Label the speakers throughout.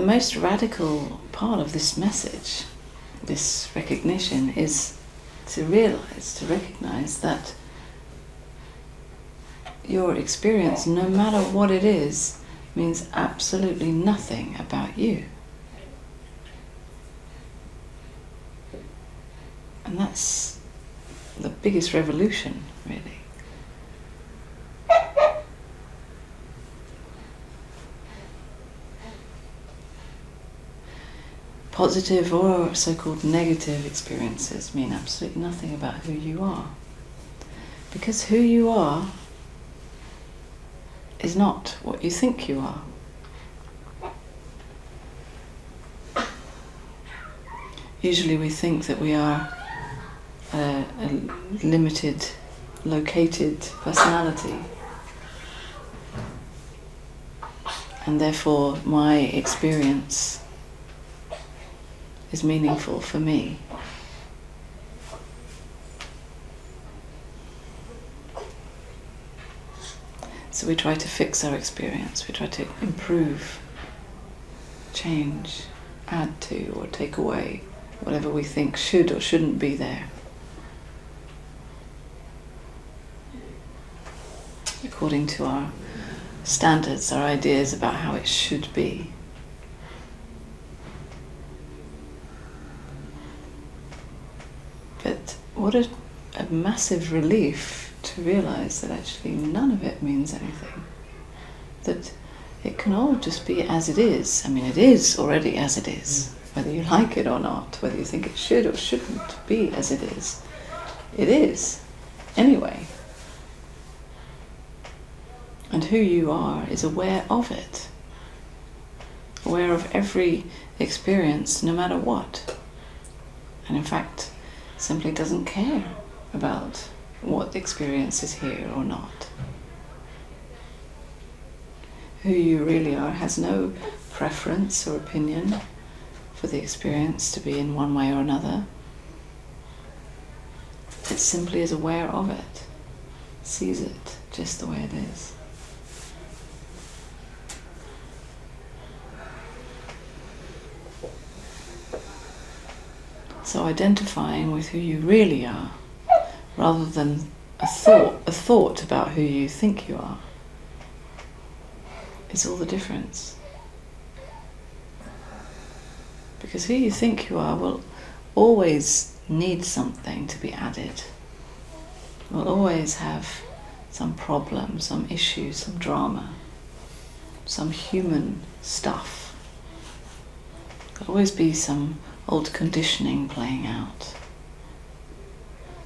Speaker 1: the most radical part of this message, this recognition, is to recognize that your experience, no matter what it is, means absolutely nothing about you. And that's the biggest revolution, really. Positive or so-called negative experiences mean absolutely nothing about who you are. Because who you are is not what you think you are. Usually we think that we are a limited, located personality, and therefore my experience is meaningful for me. So we try to fix our experience, we try to improve, change, add to, or take away whatever we think should or shouldn't be there, according to our standards, our ideas about how it should be. But what a massive relief to realize that actually none of it means anything. That it can all just be as it is. I mean, it is already as it is, whether you like it or not, whether you think it should or shouldn't be as it is. It is, anyway. And who you are is aware of it, aware of every experience, no matter what. And in fact, simply doesn't care about what experience is here or not. Who you really are has no preference or opinion for the experience to be in one way or another. It simply is aware of it, sees it just the way it is. So identifying with who you really are, rather than a thought about who you think you are, is all the difference. Because who you think you are will always need something to be added. Will always have some problem, some issue, some drama, some human stuff. There'll always be some old conditioning playing out.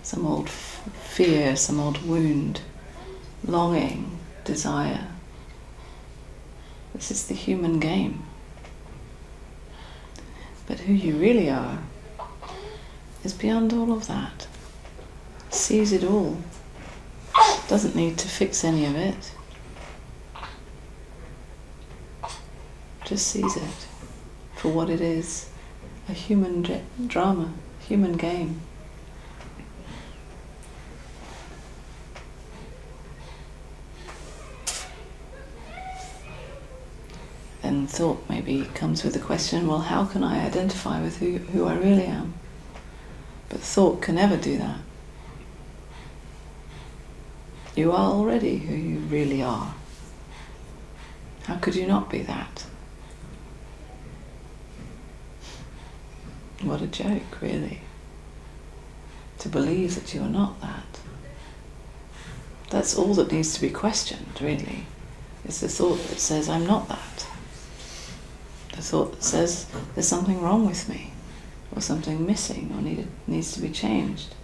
Speaker 1: Some old fear, some old wound, longing, desire. This is the human game. But who you really are is beyond all of that. Sees it all. Doesn't need to fix any of it. Just sees it for what it is. A human drama, human game. Then thought maybe comes with the question, well, how can I identify with who I really am? But thought can never do that. You are already who you really are. How could you not be that? What a joke, really. To believe that you are not that. That's all that needs to be questioned, really. It's the thought that says, I'm not that. The thought that says, there's something wrong with me, or something missing, or needs to be changed.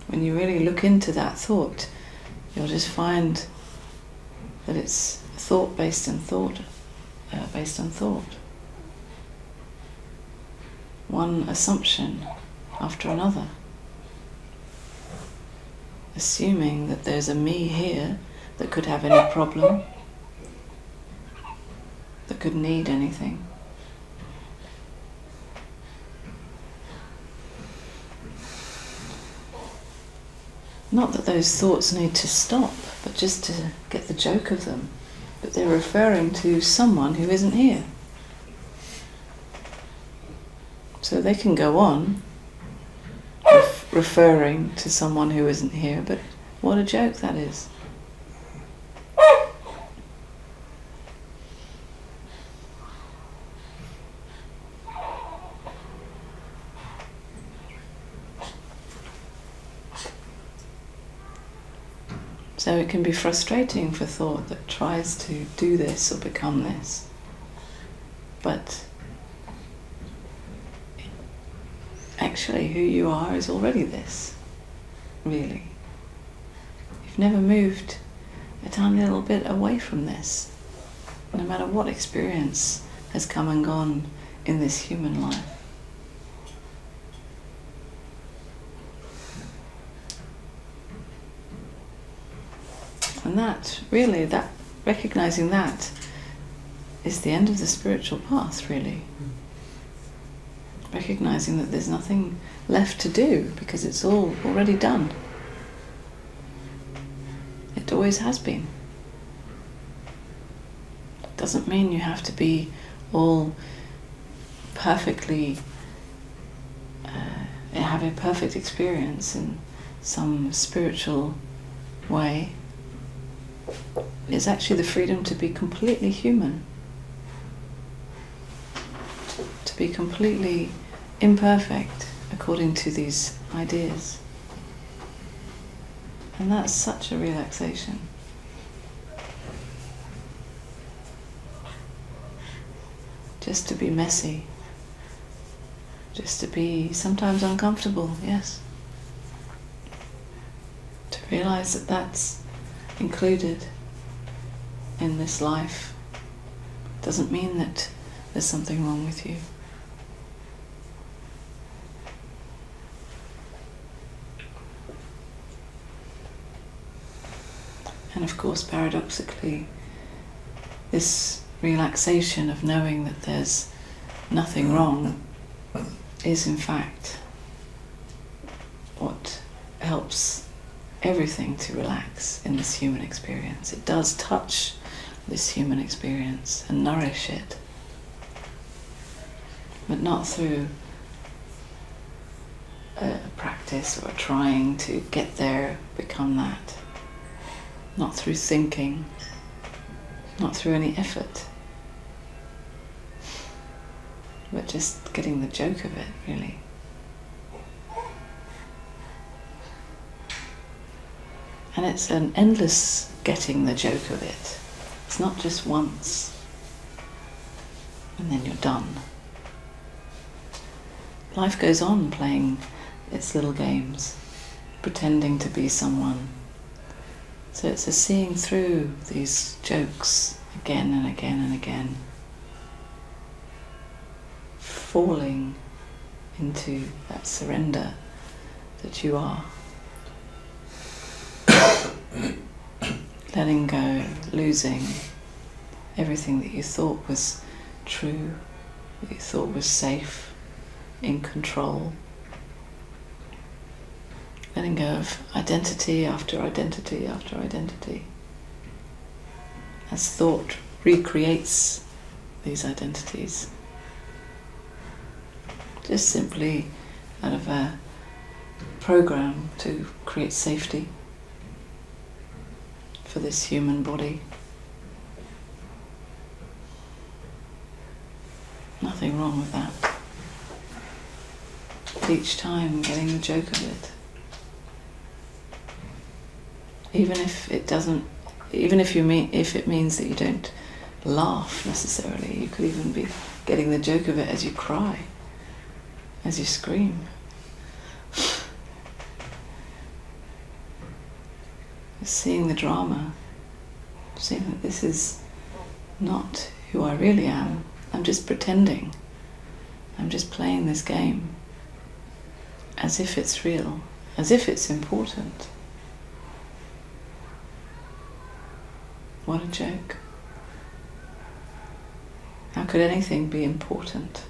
Speaker 1: When you really look into that thought, you'll just find that it's thought based on thought, based on thought. One assumption after another, assuming that there's a me here that could have any problem, that could need anything. Not that those thoughts need to stop, but just to get the joke of them. But they're referring to someone who isn't here. So they can go on referring to someone who isn't here, but what a joke that is. So it can be frustrating for thought that tries to do this or become this. But actually who you are is already this, really. You've never moved a tiny little bit away from this, no matter what experience has come and gone in this human life. And that, really, that recognizing that is the end of the spiritual path, really. Recognizing that there's nothing left to do because it's all already done. It always has been. Doesn't mean you have to be all perfectly, have a perfect experience in some spiritual way. It's actually the freedom to be completely human, to be completely imperfect according to these ideas. And that's such a relaxation. Just to be messy, just to be sometimes uncomfortable, yes. To realize that that's included in this life doesn't mean that there's something wrong with you. And of course, paradoxically, this relaxation of knowing that there's nothing wrong is in fact what helps everything to relax in this human experience. It does touch this human experience and nourish it, but not through a practice or trying to get there, become that. Not through thinking, not through any effort, but just getting the joke of it, really. And it's an endless getting the joke of it. It's not just once and then you're done. Life goes on playing its little games, pretending to be someone. So it's a seeing through these jokes again and again and again, falling into that surrender that you are. Letting go, losing everything that you thought was true, that you thought was safe, in control. Letting go of identity after identity after identity. As thought recreates these identities. Just simply out of a program to create safety for this human body. Nothing wrong with that. But each time getting the joke of it. Even if it doesn't, if it means that you don't laugh necessarily, you could even be getting the joke of it as you cry, as you scream. Seeing the drama, seeing that this is not who I really am. I'm just pretending. I'm just playing this game as if it's real, as if it's important. What a joke. How could anything be important?